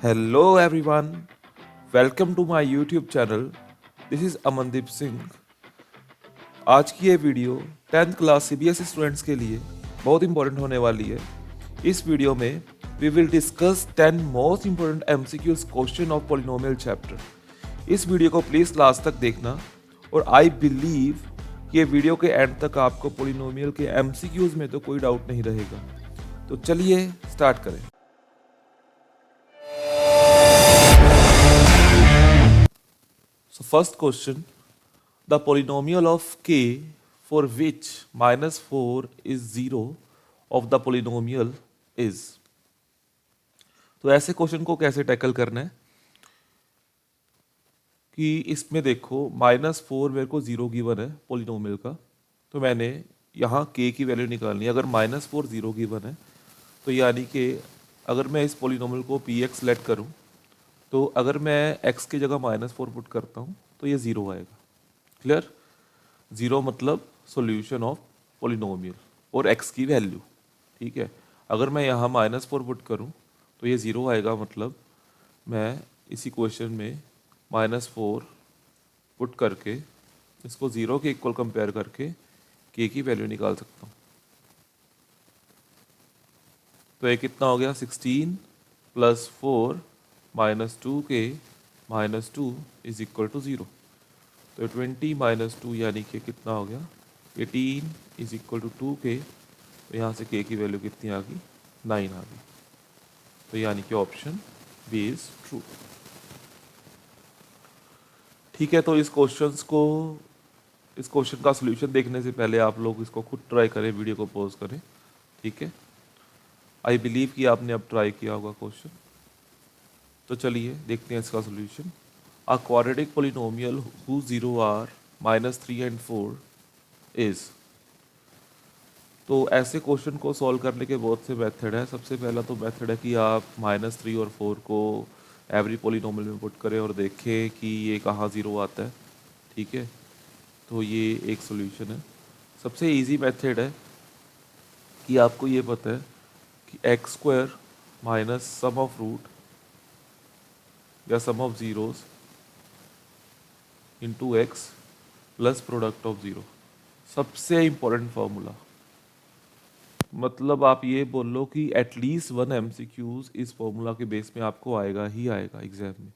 Hello everyone, welcome to my YouTube channel. This is Amandeep Singh. आज की ये video 10th class CBSE students के लिए बहुत इंपॉर्टेंट होने वाली है। इस वीडियो में we will discuss 10 most important MCQs question of polynomial chapter. इस वीडियो को प्लीज लास्ट तक देखना और आई बिलीव कि ये वीडियो के एंड तक आपको पॉलिनोमियल के MCQs में तो कोई डाउट नहीं रहेगा। तो चलिए स्टार्ट करें। So first question, the polynomial of k for which minus 4 is 0 of the polynomial is। तो ऐसे क्वेश्चन को कैसे टैकल करना है कि इसमें देखो -4 मेरे को 0 गिवन है पोलिनोमियल का, तो मैंने यहाँ k की वैल्यू निकालनी है। अगर -4 0 गिवन है तो यानी कि अगर मैं इस पोलिनोमियल को px सेलेक्ट करूँ तो अगर मैं x की जगह -4 पुट करता हूँ तो ये 0 आएगा। क्लियर? 0 मतलब सॉल्यूशन ऑफ पोलिनोमियल और x की वैल्यू। ठीक है, अगर मैं यहाँ -4 पुट करूँ तो ये 0 आएगा, मतलब मैं इसी क्वेश्चन में -4 पुट करके इसको 0 के इक्वल कंपेयर करके k की वैल्यू निकाल सकता हूँ। तो ये कितना हो गया, 16 + 4 - 2k - 2 इज इक्वल टू 0। तो 20 - 2 यानी कि कितना हो गया, 18 इज इक्वल टू 2k। तो यहाँ से k की वैल्यू कितनी आ गई, 9 आ गई। तो यानी कि ऑप्शन बी इज ट्रू। ठीक है, तो इस क्वेश्चन का सोल्यूशन देखने से पहले आप लोग इसको खुद ट्राई करें, वीडियो को पॉज करें। ठीक है, आई बिलीव कि आपने अब ट्राई किया होगा क्वेश्चन। तो चलिए देखते हैं इसका solution. A quadratic polynomial whose 0 are -3 and 4 is। तो ऐसे क्वेश्चन को सॉल्व करने के बहुत से मेथड है। सबसे पहला तो मेथड है कि आप -3 और 4 को एवरी पोलिनोमियल में पुट करें और देखें कि ये कहाँ 0 आता है। ठीक है, तो ये एक सोल्यूशन है। सबसे इजी मेथड है कि आपको ये पता है कि x² minus sum of root या sum of zeros into x plus product of zero. सबसे इम्पोर्टेंट फार्मूला, मतलब आप ये बोल लो कि एटलीस्ट 1 MCQs इस फॉर्मूला के बेस में आपको आएगा ही आएगा एग्जाम में।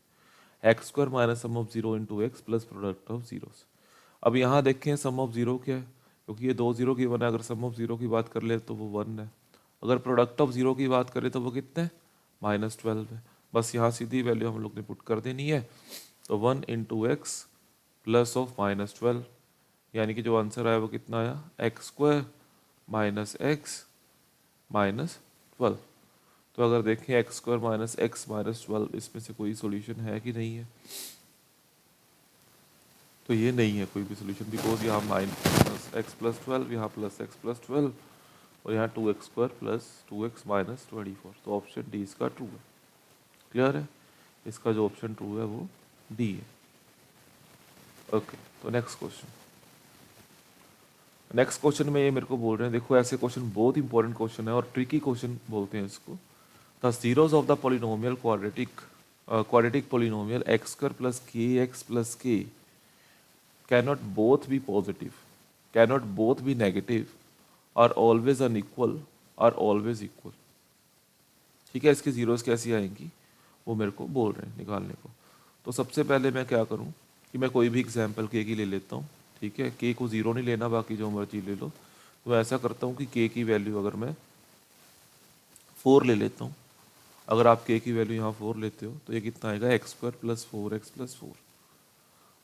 x² minus sum of 0 into x plus product of zeros. अब यहाँ देखें सम ऑफ 0 क्या है, क्योंकि ये 2 0 की वन है। अगर सम ऑफ 0 की बात कर ले तो वो 1 है। अगर प्रोडक्ट ऑफ 0 की बात करें तो वो कितने है, -12 है। बस यहाँ सीधी वैल्यू हम लोग ने पुट कर देनी है। तो 1 इंटू एक्स प्लस ऑफ -12, यानी कि जो आंसर आया वो कितना आया, x² माइनस एक्स माइनस 12। तो अगर देखें x² माइनस एक्स माइनस 12 इसमें से कोई सोल्यूशन है कि नहीं है, तो ये नहीं है कोई भी सोल्यूशन, बिकॉज यहाँ -x+12, यहाँ +x+12 और यहाँ 2x² प्लस 2x माइनस 24। तो ऑप्शन डी इसका ट्रू है। क्लियर है, इसका जो ऑप्शन ट्रू है वो डी है। ओके, तो नेक्स्ट क्वेश्चन में ये मेरे को बोल रहे हैं, देखो ऐसे क्वेश्चन बहुत इंपॉर्टेंट क्वेश्चन है और ट्रिकी क्वेश्चन बोलते हैं इसको। The zeros of the polynomial quadratic polynomial x² plus kx plus k cannot both be positive, cannot both be negative, are always unequal, are always equal। ठीक है, इसकी zeros कैसी आएंगी वो मेरे को बोल रहे हैं निकालने को। तो सबसे पहले मैं क्या करूं कि मैं कोई भी एग्जाम्पल के की ले लेता हूं। ठीक है, के को 0 नहीं लेना, बाकी जो मर्जी ले लो। तो ऐसा करता हूं कि के की वैल्यू अगर मैं 4 ले लेता हूं, अगर आप के की वैल्यू यहाँ 4 लेते हो तो ये कितना आएगा, x² प्लस 4x प्लस 4।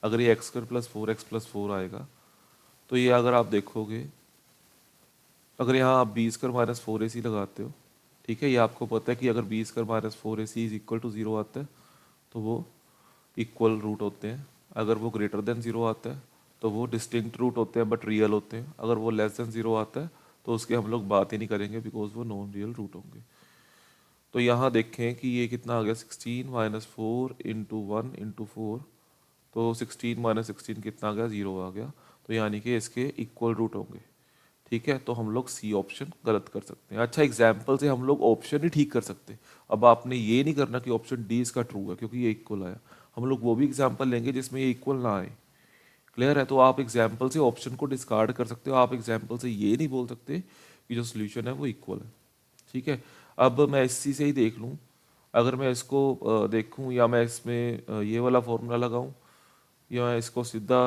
अगर ये x² प्लस 4x प्लस 4 आएगा तो ये अगर आप देखोगे, अगर यहाँ आप b² माइनस 4ac लगाते हो, ठीक है, ये आपको पता है कि अगर b² minus 4ac is equal to 0 आता है तो वो इक्वल रूट होते हैं। अगर वो ग्रेटर देन 0 आता है तो वो डिस्टिंक्ट रूट होते हैं बट रियल होते हैं। अगर वो लेस देन 0 आता है तो उसकी हम लोग बात ही नहीं करेंगे, बिकॉज वो नॉन रियल रूट होंगे। तो यहाँ देखें कि ये कितना आ गया, 16 माइनस 4 इंटू 1 इंटू 4। तो 16 माइनस 16 कितना आ गया, 0 आ गया। तो यानी कि इसके इक्वल रूट होंगे। ठीक है, तो हम लोग सी ऑप्शन गलत कर सकते हैं। अच्छा, एग्जाम्पल से हम लोग ऑप्शन ही ठीक कर सकते हैं। अब आपने ये नहीं करना कि ऑप्शन डी इसका ट्रू है क्योंकि ये इक्वल आया, हम लोग वो भी एग्जाम्पल लेंगे जिसमें ये इक्वल ना आए। क्लियर है? तो आप एग्जाम्पल से ऑप्शन को डिस्कार्ड कर सकते हो, आप एग्जाम्पल से ये नहीं बोल सकते कि जो सोल्यूशन है वो इक्वल है। ठीक है, अब मैं इसी से ही देख लूँ, अगर मैं इसको देखूँ या मैं इसमें ये वाला फॉर्मूला लगाऊँ या मैं इसको सीधा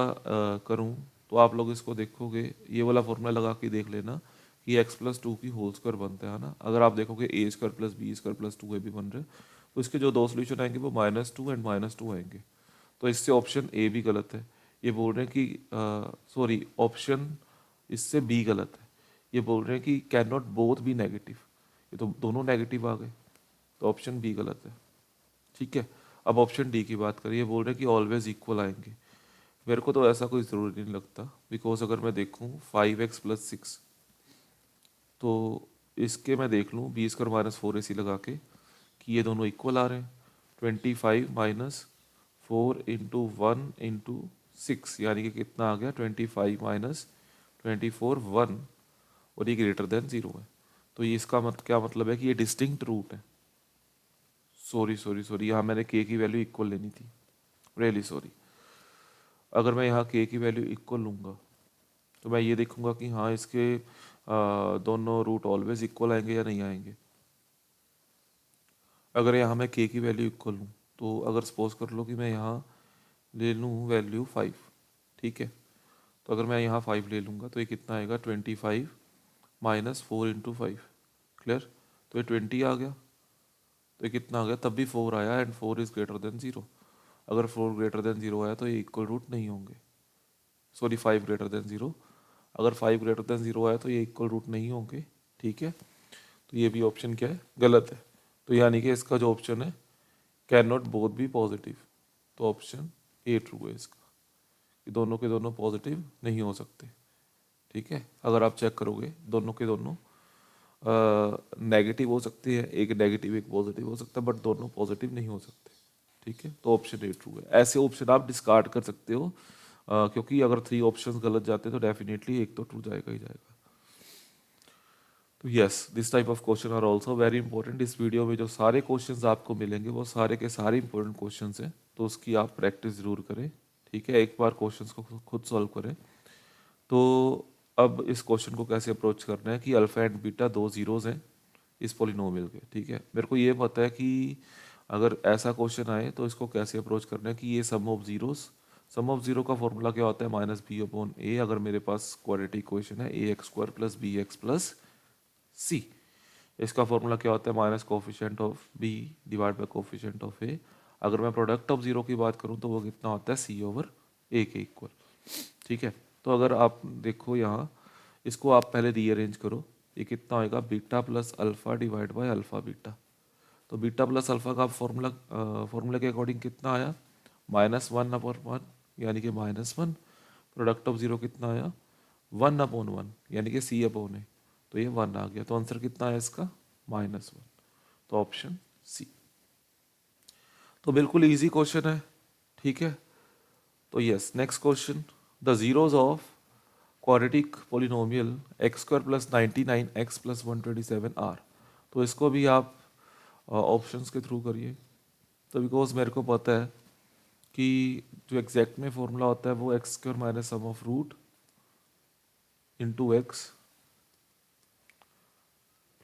करूँ, तो आप लोग इसको देखोगे, ये वाला फॉर्मूला लगा के देख लेना कि एक्स प्लस टू की होल स्क्वायर बनता है ना। अगर आप देखोगे A square plus B square plus two A भी बन रहे हैं, तो इसके जो दो सोल्यूशन आएंगे वो -2 एंड -2 आएंगे। तो इससे ऑप्शन ए भी गलत है। ये बोल रहे हैं कि सॉरी, ऑप्शन इससे बी गलत है। ये बोल रहे हैं कि can not both be negative, ये तो दोनों नेगेटिव आ गए, तो ऑप्शन बी गलत है। ठीक है, अब ऑप्शन डी की बात करिए, बोल रहे हैं कि ऑलवेज इक्वल आएंगे। मेरे को तो ऐसा कोई ज़रूरी नहीं लगता, बिकॉज अगर मैं देखूँ 5x प्लस 6, तो इसके मैं देख लूँ बी स्क्वायर माइनस 4ac लगा के कि ये दोनों इक्वल आ रहे हैं। 25 माइनस 4 इंटू 1 इंटू 6 यानी कि कितना आ गया, 25 माइनस 24 1, और ये ग्रेटर देन 0 है। तो ये इसका क्या मतलब है कि ये डिस्टिंक्ट रूट है। सॉरी सॉरी सॉरी, यहाँ मैंने के की वैल्यू इक्वल लेनी थी, रियली सॉरी। अगर मैं यहाँ के की वैल्यू इक्वल लूँगा तो मैं ये देखूँगा कि हाँ इसके दोनों रूट ऑलवेज इक्वल आएंगे या नहीं आएंगे। अगर यहाँ मैं के की वैल्यू इक्वल लूँ, तो अगर सपोज कर लो कि मैं यहाँ ले लूँ वैल्यू 5, ठीक है, तो अगर मैं यहाँ 5 ले लूँगा तो ये कितना आएगा, 25 माइनस 4 इंटू 5। क्लियर? तो ये 20 आ गया, तो ये कितना आ गया, तब भी 4 आया, एंड 4 इज ग्रेटर देन 0। अगर 4 ग्रेटर देन 0 आया तो ये इक्वल रूट नहीं होंगे। सॉरी, 5 ग्रेटर देन 0, अगर 5 ग्रेटर देन 0 आया तो ये इक्वल रूट नहीं होंगे। ठीक है, तो ये भी ऑप्शन क्या है, गलत है। तो यानी कि इसका जो ऑप्शन है can not both be positive, तो ऑप्शन ए ट्रू है इसका, कि दोनों के दोनों पॉजिटिव नहीं हो सकते। ठीक है, अगर आप चेक करोगे दोनों के दोनों नेगेटिव हो सकते हैं, एक नेगेटिव एक पॉजिटिव हो सकता है, बट दोनों पॉजिटिव नहीं हो सकते। ठीक है, तो ऑप्शन ए ट्रू है। ऐसे ऑप्शन आप डिस्कार्ड कर सकते हो, क्योंकि अगर 3 ऑप्शंस गलत जाते हैं तो डेफिनेटली एक तो ट्रू जाएगा ही जाएगा। तो yes, this type of question are also very important. इस वीडियो में जो सारे क्वेश्चंस आपको मिलेंगे वो सारे के सारे इंपॉर्टेंट क्वेश्चंस हैं, तो उसकी आप प्रैक्टिस ज़रूर करें। ठीक है, एक बार क्वेश्चंस को खुद सॉल्व करें। तो अब इस क्वेश्चन को कैसे अप्रोच करना है कि अल्फा एंड बीटा दो जीरोज़ हैं इस पॉलिनोमियल के। ठीक है, मेरे को ये पता है कि अगर ऐसा क्वेश्चन आए तो इसको कैसे अप्रोच करना है कि ये sum of zeros, sum of zero का फॉर्मूला क्या होता है, माइनस बी अपॉन ए। अगर मेरे पास क्वाड्रेटिक इक्वेशन है A X square plus B X plus C, इसका फॉर्मूला क्या होता है, minus coefficient of B divide by coefficient of A. अगर मैं प्रोडक्ट ऑफ जीरो की बात करूं तो वो कितना होता है, सी ओवर ए के इक्वल। ठीक है, तो अगर आप देखो यहाँ, इसको आप पहले रीअरेंज करो, ये कितना होएगा, beta plus alpha divide by alpha beta. तो बीटा प्लस अल्फा का फॉर्मूला के अकॉर्डिंग कितना आया, -1/1, यानी कि -1। प्रोडक्ट ऑफ जीरो कितना आया, 1/1, यानी कि सी अपॉन ए, तो ये 1 आ गया। तो आंसर कितना है इसका, -1। तो ऑप्शन सी। तो बिल्कुल इजी क्वेश्चन है। ठीक है, तो yes, next question, the zeros of quadratic polynomial x square plus 99x plus 127 are. तो इसको भी आप ऑप्शंस के थ्रू करिए। तो बिकॉज मेरे को पता है कि जो एग्जैक्ट में फॉर्मूला होता है वो x square minus sum of root into x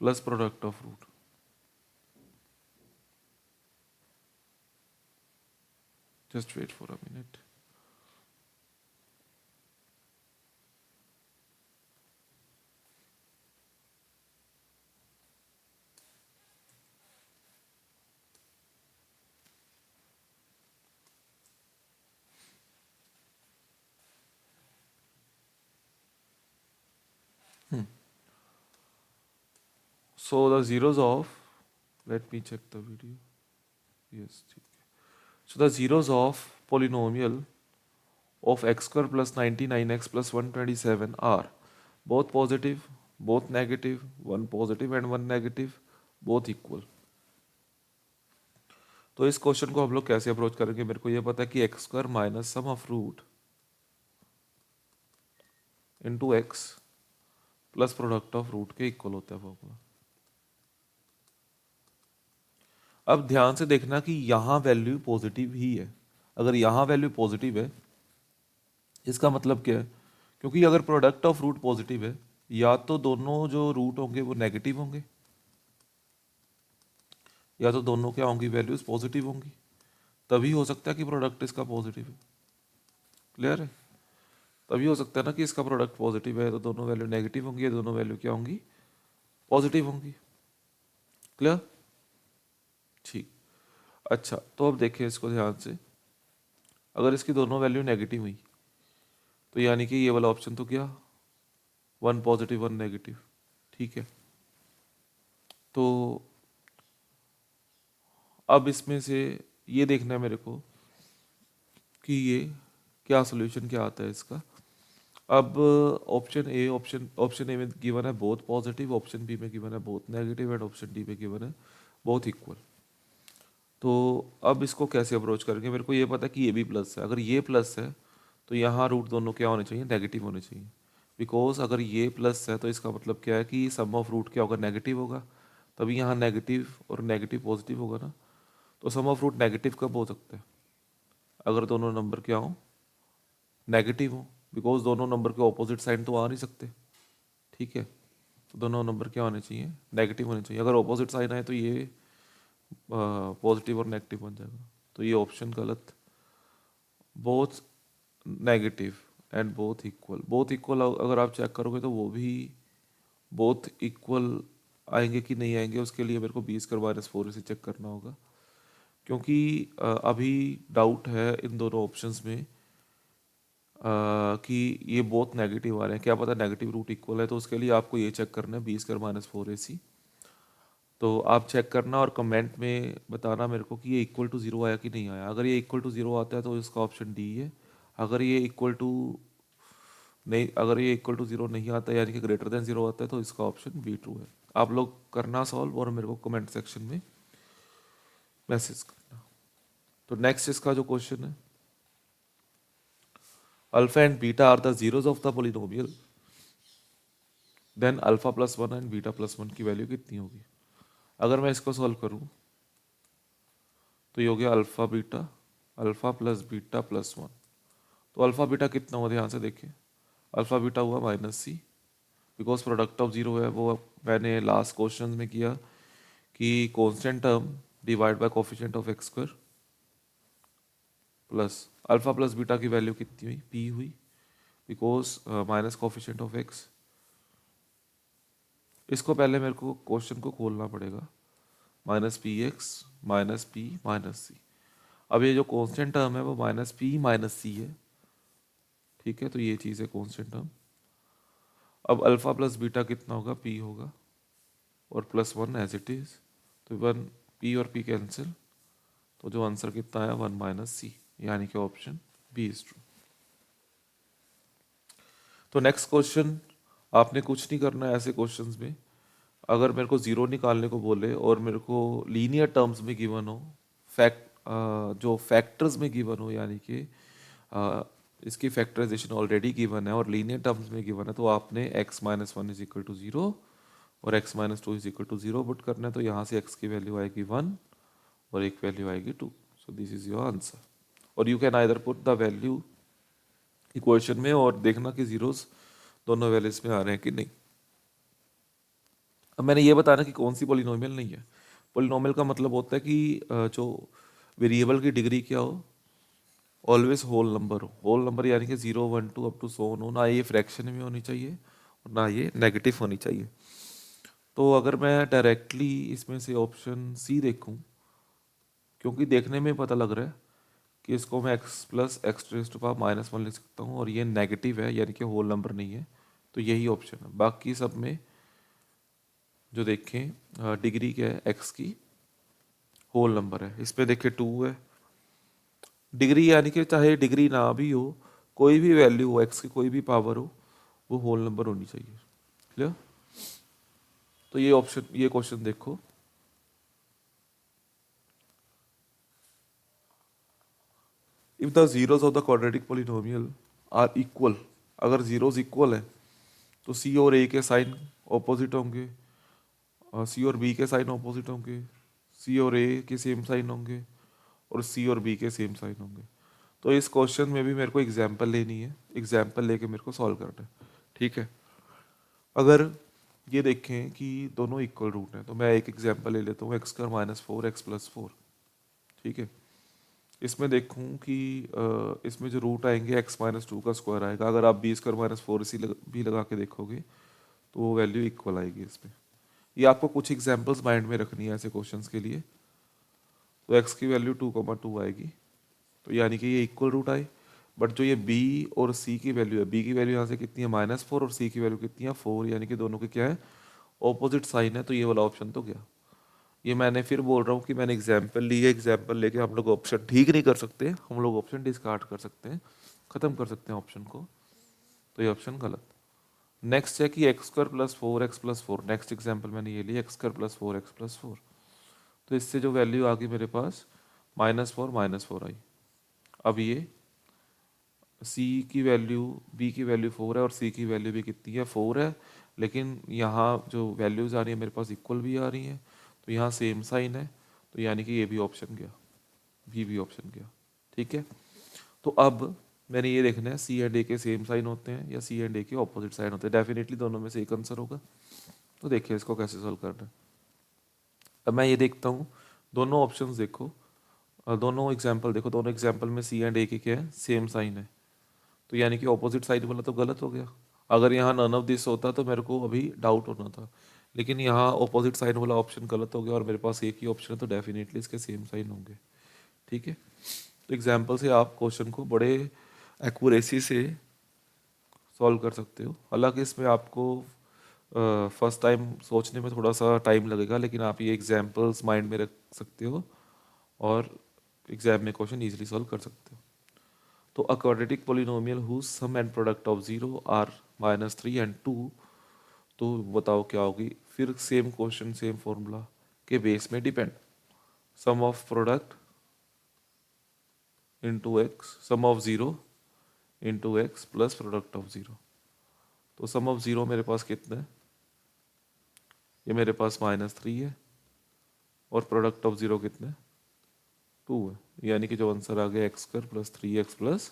plus product of root. Just wait for a minute. So the zeros of, let me check the video. Yes, ठीक है. So the zeros of polynomial of x square plus 99x plus 127 are both positive, both negative, one positive and one negative, both equal. तो इस question को हम लोग कैसे approach करेंगे, मेरे को ये पता है कि x square minus sum of root into x plus product of root के इक्वल होता है फॉर्मूला। अब ध्यान से देखना कि यहाँ वैल्यू पॉजिटिव ही है। अगर यहाँ वैल्यू पॉजिटिव है इसका मतलब क्या है, क्योंकि अगर प्रोडक्ट ऑफ रूट पॉजिटिव है या तो दोनों जो रूट होंगे वो नेगेटिव होंगे या तो दोनों क्या होंगी, वैल्यूज पॉजिटिव होंगी, तभी हो सकता है कि प्रोडक्ट इसका पॉजिटिव है। क्लियर है? तभी हो सकता है ना कि इसका प्रोडक्ट पॉजिटिव है तो दोनों वैल्यू नेगेटिव होंगी या दोनों वैल्यू क्या होंगी, पॉजिटिव होंगी। क्लियर? ठीक। अच्छा, तो अब देखिए इसको ध्यान से, अगर इसकी दोनों वैल्यू नेगेटिव हुई तो यानी कि ये वाला ऑप्शन तो क्या, वन पॉजिटिव वन नेगेटिव। ठीक है, तो अब इसमें से ये देखना है मेरे को कि ये क्या सोल्यूशन क्या आता है इसका। अब ऑप्शन ए में गिवन है बोथ पॉजिटिव, ऑप्शन बी में गिवन है both negative and option D में गिवन है बोथ इक्वल। तो अब इसको कैसे अप्रोच करेंगे, मेरे को ये पता है कि ये भी प्लस है, अगर ये प्लस है तो यहाँ रूट दोनों क्या होने चाहिए, नेगेटिव होने चाहिए। बिकॉज अगर ये प्लस है तो इसका मतलब क्या है कि सम ऑफ रूट क्या होगा, नेगेटिव होगा, तभी यहाँ नेगेटिव और नेगेटिव पॉजिटिव होगा ना। तो सम ऑफ रूट नेगेटिव कब हो सकता है, अगर दोनों नंबर क्या हो, नेगेटिव हो, बिकॉज दोनों नंबर के ऑपोजिट साइन तो आ नहीं सकते। ठीक है, तो दोनों नंबर क्या होने चाहिए, नेगेटिव होने चाहिए। अगर ऑपोजिट साइन आए तो ये पॉजिटिव और नेगेटिव बन जाएगा, तो ये ऑप्शन गलत। Both negative and both equal, both equal अगर आप चेक करोगे तो वो भी बोथ इक्वल आएंगे कि नहीं आएंगे, उसके लिए मेरे को 20 - 4 से चेक करना होगा, क्योंकि अभी डाउट है इन दोनों ऑप्शंस में कि ये बोथ नेगेटिव आ रहे हैं। क्या पता नेगेटिव रूट इक्वल है, तो उसके लिए आपको ये चेक करना है 20 - 4 तो आप चेक करना और कमेंट में बताना मेरे को कि ये इक्वल टू जीरो आया कि नहीं आया। अगर ये इक्वल टू जीरो आता है तो इसका ऑप्शन डी है, अगर ये इक्वल टू नहीं, अगर ये इक्वल टू जीरो नहीं आता यानी कि ग्रेटर देन जीरो आता है तो इसका ऑप्शन बी ट्रू है। आप लोग करना सॉल्व और मेरे को कमेंट सेक्शन में मैसेज करना। तो नेक्स्ट इसका जो क्वेश्चन है, alpha and beta are the zeros of the polynomial, then alpha plus one and beta plus one की वैल्यू कितनी होगी। अगर मैं इसको सॉल्व करूं तो ये हो गया alpha plus beta plus one. तो अल्फा बीटा कितना हुआ, ध्यान से देखिए, अल्फा बीटा हुआ -c, because product of zero है, वो मैंने लास्ट क्वेश्चन में किया कि constant term divide by coefficient of x square plus alpha plus beta की वैल्यू कितनी हुई, p हुई, because minus coefficient of x. इसको पहले मेरे को क्वेश्चन को खोलना पड़ेगा, -px -p -c। अब ये जो कांस्टेंट टर्म है वो -p -c है। ठीक है, तो ये चीज़ है कांस्टेंट टर्म। अब अल्फा प्लस बीटा कितना होगा, p होगा और plus one as it is, तो वन, p और p कैंसिल, तो जो आंसर कितना आया 1 - c, यानी कि ऑप्शन बी इज ट्रू। तो नेक्स्ट क्वेश्चन, आपने कुछ नहीं करना है ऐसे क्वेश्चंस में। अगर मेरे को जीरो निकालने को बोले और मेरे को लीनियर टर्म्स में गिवन हो, जो फैक्टर्स में गिवन हो, यानी कि इसकी फैक्टराइजेशन ऑलरेडी गिवन है और लीनियर टर्म्स में गिवन है, तो आपने x - 1 is equal to zero और x - 2 is equal to zero put करना है। तो यहाँ से x की वैल्यू आएगी 1 और एक वैल्यू आएगी 2। So this is your answer. और you can either put the value equation में और देखना कि जीरोस दोनों वैल्यूज में आ रहे हैं कि नहीं। अब मैंने ये बताना कि कौन सी पोलिनोमियल नहीं है। पोलिनोमियल का मतलब होता है कि जो वेरिएबल की डिग्री क्या हो, ऑलवेज होल नंबर हो। होल नंबर यानी कि 0 1 2 अप टू सो ऑन हो, ना ये फ्रैक्शन में होनी चाहिए और ना ये नेगेटिव होनी चाहिए। तो अगर मैं डायरेक्टली इसमें से ऑप्शन सी देखूं, क्योंकि देखने में पता लग रहा है कि इसको मैं x plus x raise to power -1 लिख सकता हूँ और ये नेगेटिव है यानी कि होल नंबर नहीं है, तो यही ऑप्शन है। बाकी सब में जो देखें डिग्री क्या है x की, होल नंबर है, इस पे देखिए 2 है। डिग्री यानी कि चाहे डिग्री ना भी हो, कोई भी वैल्यू हो x की, कोई भी पावर हो, वो होल नंबर होनी चाहिए। क्लियर? तो ये ऑप्शन, ये क्वेश्चन देखो, if the zeros of the quadratic polynomial are equal, अगर जीरोस इक्वल है तो सी और ए के साइन ऑपोजिट होंगे, सी और बी के साइन ऑपोजिट होंगे, सी और ए के सेम साइन होंगे, और सी और बी के सेम साइन होंगे। तो इस क्वेश्चन में भी मेरे को एग्जाम्पल लेनी है, एग्जाम्पल लेके मेरे को सॉल्व करना है। ठीक है, अगर ये देखें कि दोनों इक्वल रूट हैं तो मैं एक एग्जाम्पल ले लेता हूँ, x square minus four x plus four. ठीक है, इसमें देखूँ कि इसमें जो रूट आएंगे एक्स माइनस टू का स्क्वायर आएगा। अगर आप बी स्क्वायर माइनस फोर इसी भी लगा के देखोगे तो वो वैल्यू इक्वल आएगी इसमें। ये आपको कुछ एग्जाम्पल्स माइंड में रखनी है ऐसे क्वेश्चंस के लिए। तो एक्स की वैल्यू 2,2 आएगी, तो यानी कि ये इक्वल रूट आए। बट जो ये बी और सी की वैल्यू है, बी की वैल्यू यहाँ से कितनी है माइनस फोर, और सी की वैल्यू कितनी है फोर, यानी कि दोनों के क्या है ऑपोजिट साइन है। तो ये वाला ऑप्शन तो गया। ये मैंने फिर बोल रहा हूँ कि मैंने एग्जाम्पल ली है, एग्जाम्पल लेके हम लोग ऑप्शन ठीक नहीं कर सकते, हम लोग ऑप्शन डिस्कार्ड कर सकते हैं, खत्म कर सकते हैं ऑप्शन को। तो ये ऑप्शन गलत। नेक्स्ट है कि x square plus four x plus four. Next example मैंने ये लिया, x square plus four x plus four. तो इससे जो वैल्यू आ गई मेरे पास माइनस फोर आई। अब ये सी की वैल्यू, बी की वैल्यू फोर है और सी की वैल्यू भी कितनी है फोर है, लेकिन यहाँ जो वैल्यूज आ रही है मेरे पास इक्वल भी आ रही हैं, तो यहाँ सेम साइन है। तो यानी कि ये भी ऑप्शन गया, बी भी ऑप्शन गया। ठीक है, तो अब मैंने ये देखना है सी एंड ए के सेम साइन होते हैं या सी एंड ए के ऑपोजिट साइन होते हैं। डेफिनेटली दोनों में से एक आंसर होगा। तो देखिए इसको कैसे सॉल्व करना है। अब मैं ये देखता हूँ, दोनों ऑप्शंस देखो, दोनों एग्जाम्पल देखो, दोनों एग्जाम्पल में सी एंड ए के क्या है सेम साइन है। तो यानी कि ऑपोजिट साइड वाला तो गलत हो गया। अगर यहाँ नन ऑफ दिस होता तो मेरे को अभी डाउट होना था, लेकिन यहाँ ऑपोजिट साइड वाला ऑप्शन गलत हो गया और मेरे पास एक ही ऑप्शन है, तो डेफिनेटली इसके सेम साइन होंगे। ठीक है, तो एग्जाम्पल से आप क्वेश्चन को बड़े एक्यूरेसी से सॉल्व कर सकते हो। हालांकि इसमें आपको फर्स्ट टाइम सोचने में थोड़ा सा टाइम लगेगा, लेकिन आप ये एग्जाम्पल्स माइंड में रख सकते हो और एग्जाम में क्वेश्चन ईजिली सॉल्व कर सकते हो। तो a quadratic polynomial whose sum and product of zero are minus three and two. तो बताओ क्या होगी। फिर सेम क्वेश्चन सेम फॉर्मूला के बेस में depend, sum of product into x, sum of zero into x plus product of zero. तो sum of zero मेरे पास कितना है, ये मेरे पास माइनस थ्री है, और प्रोडक्ट ऑफ जीरो कितना है टू है, यानी कि जो आंसर आ गया x square plus three x plus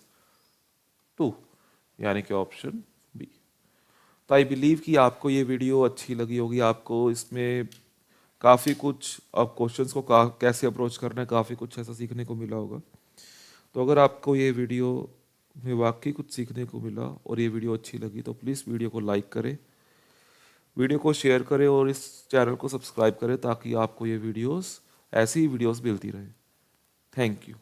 to, यानी कि ऑप्शन बी। तो आई बिलीव कि आपको ये वीडियो अच्छी लगी होगी। आपको इसमें काफ़ी कुछ, अब क्वेश्चंस को कैसे अप्रोच करना है, काफ़ी कुछ ऐसा सीखने को मिला होगा। तो अगर आपको ये वीडियो में वाकई कुछ सीखने को मिला और ये वीडियो अच्छी लगी तो प्लीज़ वीडियो को लाइक करें, वीडियो को शेयर करें और इस चैनल को सब्सक्राइब करें, ताकि आपको ये वीडियोस, ऐसी ही वीडियोस मिलती रहे। Thank you.